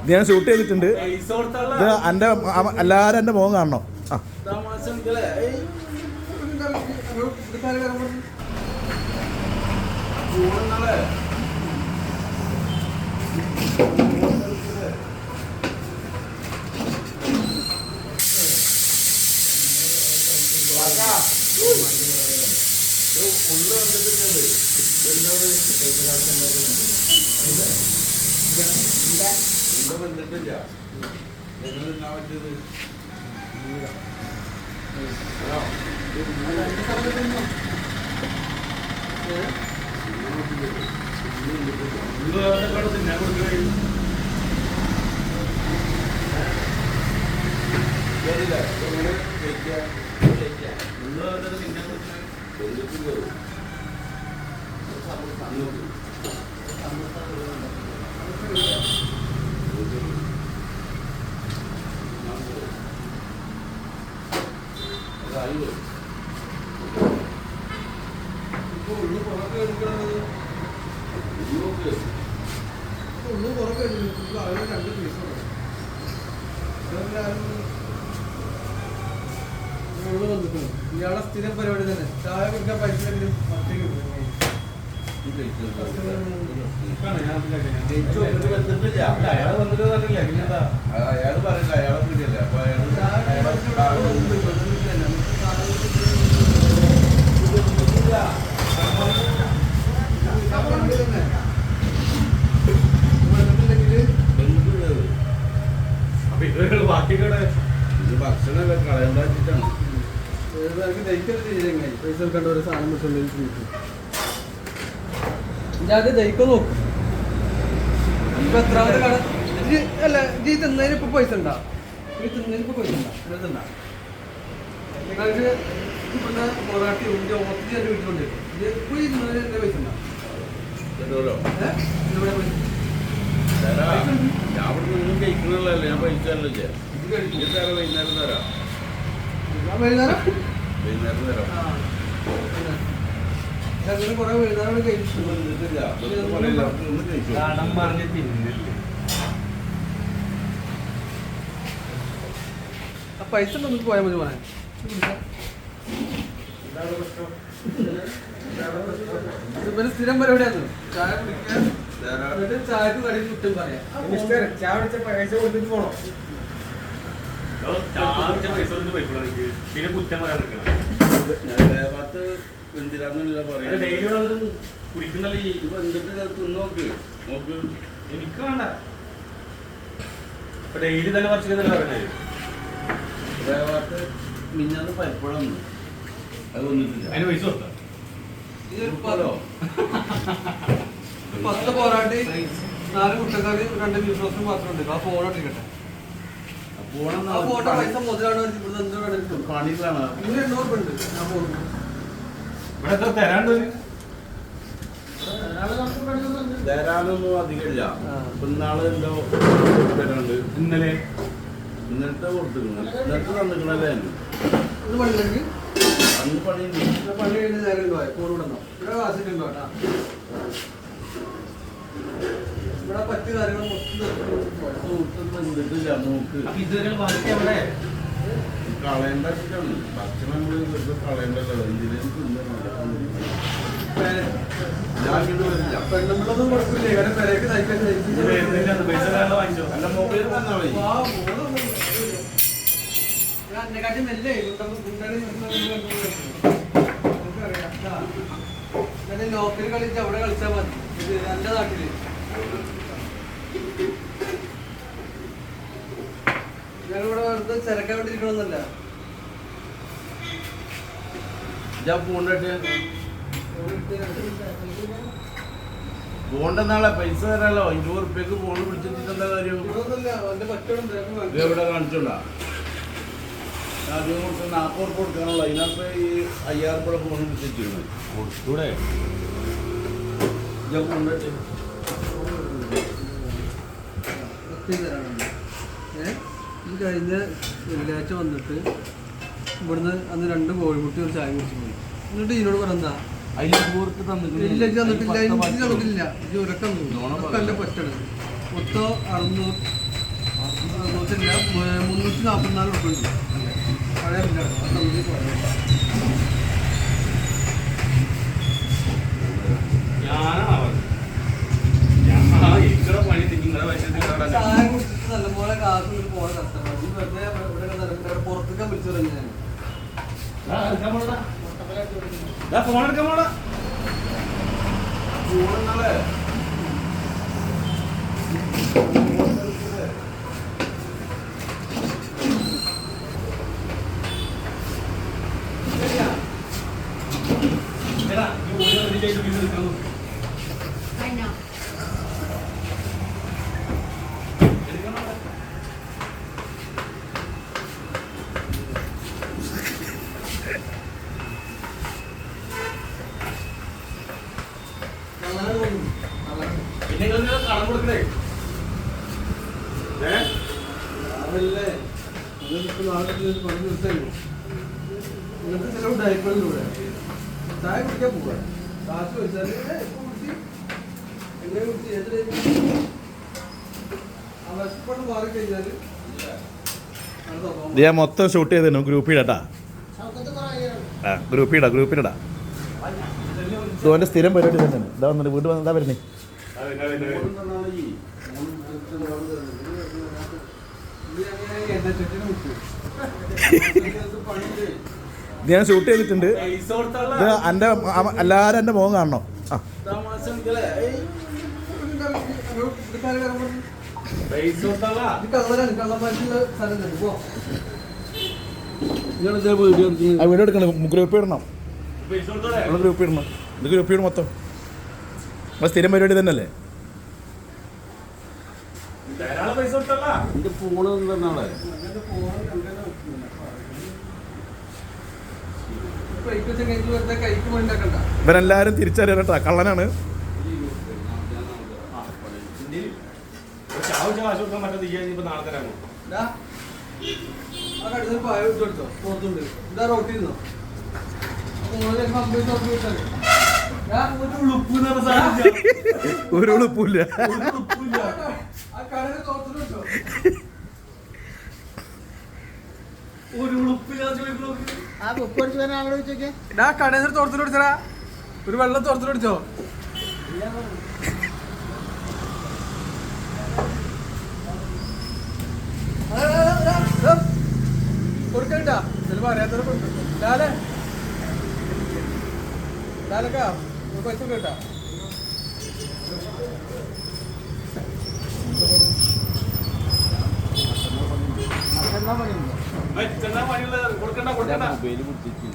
ഞാൻ ഷൂട്ട് ചെയ്തിട്ടുണ്ട്. ഇത് എൻ്റെ എല്ലാവരും എൻ്റെ മുഖം കാണണം. ആ ഉള്ളു വന്നിട്ടുണ്ട്. വന്നിട്ടില്ല. ഞങ്ങൾ തിന്നാൻ പറ്റിയത് തിന്നാൻ കൊടുക്കുകയും ഇയാളെ സ്ഥിരം പരിപാടി തന്നെ. ചായ കുടിക്കാൻ പൈസ അയാള് വന്നിട്ട് പറഞ്ഞില്ല. അയാള് പറയില്ല, അയാളെ കിട്ടിയല്ല. അപ്പൊ ഇത് ഭക്ഷണമല്ല കളയണ്ട വെച്ചിട്ടാണ്. പൈസ കണ്ട ഒരു സാധനം അത് ദഹിക്കാൻ നോക്കും. ഇപ്പൊ എത്രാമത്തെ കട അല്ല ഈ തിന്നതിന് ഇപ്പൊ പൈസ ഉണ്ടാ? ഈ തിന്നതിന് ഇപ്പൊ പൈസ ഉണ്ടാ? നിങ്ങൾക്ക് ഇപ്പോഴത്തെ പൊറാട്ടി ഉണ്ട്, ഒത്തിരി എൻ്റെ വീട്ടിലുണ്ട്. ഇപ്പൊ ഈ തിന്നതിന് എൻ്റെ പൈസ ഉണ്ടാ? ഞാൻ അവിടെ നിന്നും കഴിക്കണല്ലേ, ഞാൻ പൈസ അല്ലേ. വൈകുന്നേരം തരാം. വൈകുന്നേരം തരാം. കുറെ വൈകുന്നേരം കഴിച്ചു. പൈസ നമുക്ക് പോയാൽ മതി പറയാൻ. ഇതുപോലെ സ്ഥിരം പരിപാടിയാണ്. ചായ കുടിക്കാൻ ചായക്ക് കടയിൽ കുറ്റം പറയാം. ചായ കുടിച്ച പൈസ കൊടുത്തിട്ട് പോണോ? പിന്നെ കുറ്റം പറയാൻ എന്തിനാന്നല്ല പറയാ. കുടിക്കുന്നല്ലേ ഇപ്പൊ എന്തിട്ട് നോക്ക് നോക്ക്. എനിക്ക് വേണ്ട. ഇപ്പൊ ഡെയിലി തന്നെ പറിച്ചില്ലെന്നല്ല പറഞ്ഞത്. മിഞ്ഞാന്ന് പരിപ്പഴം അത് വന്നിട്ടില്ല. അതിന് പൈസ കൊടുത്ത 10 പൊറാട്ടി 4 മുട്ടക്കറി 2 ബീഫ് റോസ്റ്റും മാത്രം ഉണ്ട്. ആ ഫോൺ ഇട്ടിരിക്കട്ടെ. ഫോട്ടോ പൈസ മുതലാണ് പണികളാണ്. 800 ഉണ്ട്. ആ ഫോൺ ഇവിടെ എത്ര തരാണ്ട് തരാനൊന്നും അധികമില്ല. ഇന്നാള് എന്തോ തരാണ്ട്. ഇന്നലത്തെ കൊടുത്തിരുന്നു. ഇന്നത്തെ തന്നിക്കണല്ലേ. പണിയുണ്ടെങ്കിൽ അന്ന് പണിയുണ്ട്. പണി കഴിഞ്ഞ് നേരം ഫോൺ വിടണോ? ഇവിടെ വാസിട്ടുണ്ടോ കേട്ടാ? ഇവിടെ പറ്റിയ കാര്യങ്ങൾ മൊത്തം എന്തിട്ടില്ല നോക്ക്. ഇതുവരെ ബാക്കി അവിടെ കളയേണ്ട വെച്ചിട്ടാണ്. ഭക്ഷണം വെറുതെ കളയേണ്ടല്ലോ. എന്തിനും വരില്ല. പെണ്ണുമ്പളൊന്നും കുഴപ്പമില്ല. കാരണം പെരേക്ക് തയ്ക്കാൻ പൈസ വാങ്ങിച്ചോ. അല്ല മൊബൈൽ തന്നാ മതി. എന്നെക്കാട്ടി മെല്ലേ ലോക്കൽ കളിച്ച് അവിടെ കളിച്ചാൽ മതി. ഇത് എന്റെ നാട്ടില് ഞാനിവിടെ വെറുതെ ചിരക്കാൻ വേണ്ടിയിരിക്കണമെന്നല്ല. പോണ്ടെന്നാളെ പൈസ തരാലോ. 20 ഉറുപ്പ്യക്ക് ഫോണ് പിടിച്ചിട്ടെന്താ കാര്യം? എവിടെ കാണിച്ചോണ്ടാ? ആദ്യം കൊടുത്ത് 40 ഉറുപ്പ്യ കൊടുക്കാനുള്ള. അതിനകത്ത് ഈ 5000 ഉറുപ്പ്യ ഫോൺ പിടിച്ചിരുന്നത് കൊടുത്തൂടെ? ഈ കഴിഞ്ഞ വെള്ളിയാഴ്ച വന്നിട്ട് ഇവിടുന്ന് അന്ന് 2 കോഴിമുട്ടി ഒരു ചായ കുടിച്ചു പോയി. എന്നിട്ട് ഇതിനോട് പറഞ്ഞാ തന്നിട്ടില്ല. ഉറക്കം എന്റെ പറ്റണത് മൊത്തം 600 344 റുപ്യ ഉണ്ട് പഴയ ബില്ലാണ് അത് നമുക്ക് പോയത്. ചായ കുടിച്ചിട്ട് നല്ലപോലെ കാശ് കൊണ്ട് പോകാൻ കഷ്ടപ്പാട്. ഈ വെറുതെ ഇവിടെ പുറത്തേക്കാൻ വിളിച്ചു പറഞ്ഞാൽ ഫോൺ എടുക്കാൻ പോടാ. ചൂടുന്നാളെ പിന്നെ കടം കൊടുക്കണേ. അതല്ലേ അതിപ്പോ നാളെ പണി നിർത്തല്ലോ. ഇങ്ങനത്തെ ചിലവ് ഡയപ്പറിലൂടെ ചായ കുടിക്കാൻ പോവാ. കാശ് വെച്ചാൽ എങ്ങനെ കുടിച്ച് ഏത് ആ വിശപ്പെട്ട് മാറിക്കഴിഞ്ഞാല് ഇത് ഞാൻ മൊത്തം ഷൂട്ട് ചെയ്തിരുന്നു ഗ്രൂപ്പിലിടാ. ആ ഗ്രൂപ്പിലിടാ. ഇതുപോലെ സ്ഥിരം പരിപാടി തന്നെയാണ്. ഇതാ വന്നിട്ട് വീട്ടിൽ വന്ന് എന്താ വരുന്നേ? ഇത് ഞാൻ ഷൂട്ട് ചെയ്തിട്ടുണ്ട്. ഇത് എൻ്റെ എല്ലാവരും എൻ്റെ മുഖം കാണണം. ആ വീഡിയോ എടുക്കണം. ഗ്രൂപ്പ് ഇടണം. ഗ്രൂപ്പ് ഇടണം. ഇത് ഗ്രൂപ്പ് ഇടും മൊത്തം. നമ്മൾ സ്ഥിരം പരിപാടി തന്നെയല്ലേ? എന്റെ ഫോണ് തന്നാളെ ഇവരെല്ലാവരും തിരിച്ചറിയണം കേട്ടോ. കള്ളനാണ്. കാശ് കൊടുക്കാൻ പറ്റാത്ത ഇപ്പൊ നാളെ തരാമോ? ഒരു ഉളുപ്പില്ല. കടയിൽ തോർത്തിൽ പിടിച്ചടാ. ഒരു വെള്ളം തോർത്തിൽ പിടിച്ചോ. കൊടുക്കട്ടാ ചിലപ്പോ അറിയാത്തവരെ കൊടുക്കും. ലാലക്കാ പൈസ കേട്ടാ. കൊടുക്കണ്ട കൊടുക്കണ്ട. മൊബൈല് പിടിച്ചിട്ട്